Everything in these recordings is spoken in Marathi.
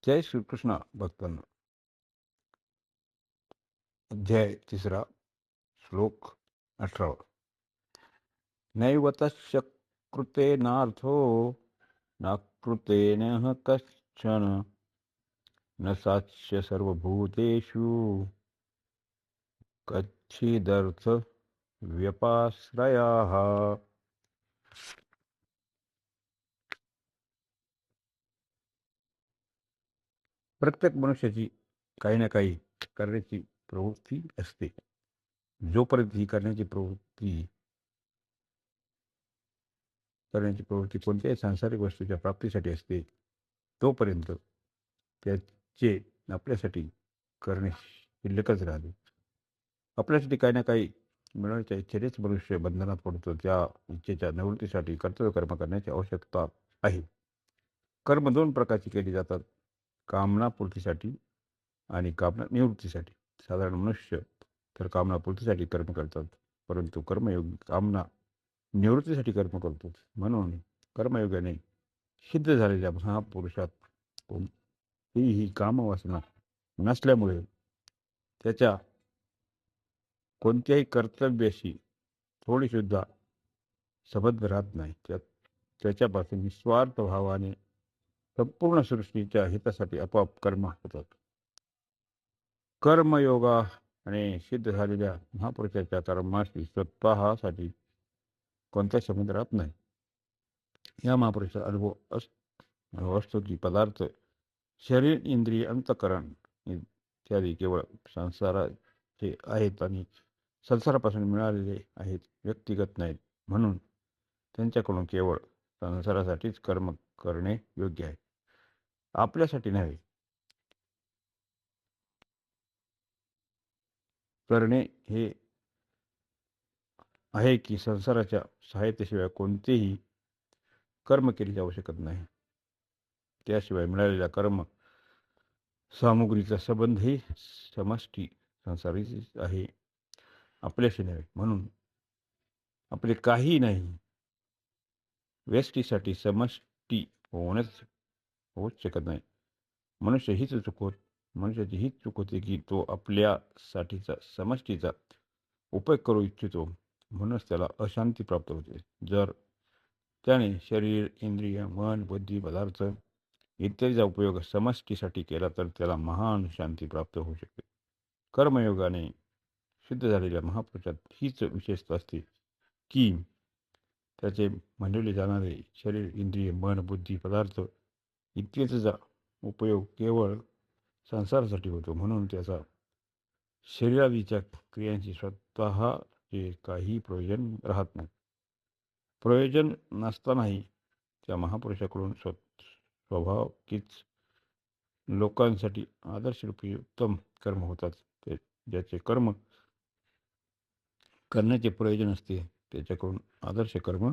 जय श्रीकृष्ण भक्तांनो. अध्याय 3 श्लोक 18. नैव तस्य कृतेनार्थो न कृतेनः कश्चन न साच्य सर्वभूतेषु कच्चिदर्थ व्यपाश्रयाः. प्रत्येक मनुष्याची काही ना काही करण्याची प्रवृत्ती असते. जोपर्यंत ही करण्याची कोणत्याही सांसारिक वस्तूच्या प्राप्तीसाठी असते, तोपर्यंत त्याचे आपल्यासाठी करणे शिल्लकच राहते. आपल्यासाठी काही ना काही मिळवण्याच्या इच्छेनेच मनुष्य बंधनात पडतो. त्या इच्छेच्या निवृत्तीसाठी कर्तव्य कर्म करण्याची आवश्यकता आहे. कर्म दोन प्रकारची केली जातात: कामनापूर्तीसाठी आणि कामना निवृत्तीसाठी. साधारण मनुष्य तर कामनापूर्तीसाठी कर्म करतात, परंतु कर्मयोगी कामना निवृत्तीसाठी कर्म करतो. म्हणून कर्मयोगाने सिद्ध झालेल्या महापुरुषात ही कामवासना नसल्यामुळे त्याच्या कोणत्याही कर्तव्याशी थोडी सुद्धा संबंध राहत नाही. त्याच्यापासून निस्वार्थ भावाने संपूर्ण सृष्टीच्या हितासाठी आपोआप कर्म होतात. कर्मयोगाने सिद्ध झालेल्या महापुरुषाच्या कर्माशी स्वतःसाठी कोणताही संबंध राहत नाही. या महापुरुषाचा अनुभव असतो की पदार्थ, शरीर, इंद्रिय, अंतःकरण इत्यादी केवळ संसाराचे आहेत आणि संसारापासून मिळालेले आहेत, व्यक्तिगत नाहीत. म्हणून त्यांच्याकडून केवळ संसारासाठीच कर्म करणे योग्य आहे, आपल्यासाठी नव्हे. करणे हे आहे की संसाराच्या सहायतेशिवाय कोणतेही कर्म केले जाऊ शकत नाही. त्याशिवाय मिळालेल्या कर्म सामुग्रीचा संबंधही समष्टी संसारीच आहे, आपल्याशी नव्हे. म्हणून आपले काही नाही व्यष्टीसाठी समष्टी होऊच शकत नाही. मनुष्याची हीच चूक होते की तो आपल्यासाठीचा समष्टीचा उपयोग करू इच्छितो, म्हणूनच त्याला अशांती प्राप्त होते. जर त्याने शरीर, इंद्रिय, मन, बुद्धी, पदार्थ इत्यादीचा उपयोग समष्टीसाठी केला तर त्याला महान शांती प्राप्त होऊ शकते. कर्मयोगाने सिद्ध झालेल्या महापुरुषात हीच विशेषता असते की त्याचे म्हणले जाणारे शरीर, इंद्रिय, मन, बुद्धी, पदार्थ इत्यादीचा उपयोग केवळ संसारासाठी होतो. म्हणून त्याचा शरीरादीच्या क्रियांची स्वतःचे काही प्रयोजन राहत नाही. प्रयोजन नसतानाही त्या महापुरुषाकडून स्वभावकीच लोकांसाठी आदर्शरूपी उत्तम कर्म होतात. ज्याचे कर्म करण्याचे प्रयोजन असते त्याच्याकडून आदर्श कर्म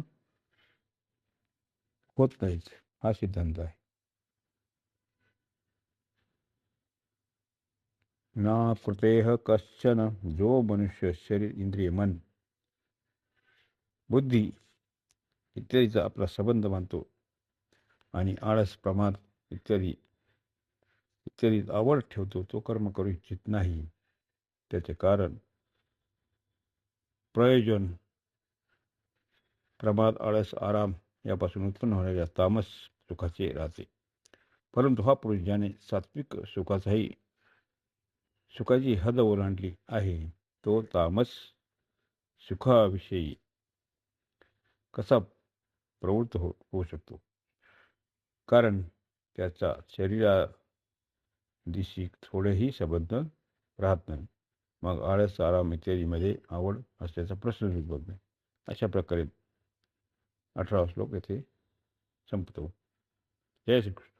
होत नाहीच, हा सिद्धांत आहे. ना कृतेह कश्चन, जो मनुष्य शरीर, इंद्रिय, मन, बुद्धी इत्यादीचा आपला संबंध मानतो आणि आळस, प्रमाद इत्यादी आवड ठेवतो, तो कर्म करू इच्छित नाही. त्याचे कारण प्रयोजन, प्रमाद, आळस, आराम यापासून उत्पन्न होणाऱ्या तामस सुखाचे राहते. परंतु हा पुरुष ज्याने सात्विक सुखाची हद ओलांडली आहे, तो तामस सुखाविषयी कसा प्रवृत्त होऊ शकतो? कारण त्याचा शरीरादिशी थोडेही संबंध राहत नाही. मग आळस, आराम इत्यादीमध्ये आवड असल्याचा प्रश्नच उद्भवत नाही. अशा प्रकारे 18 श्लोक येथे संपतो. जय श्रीकृष्ण.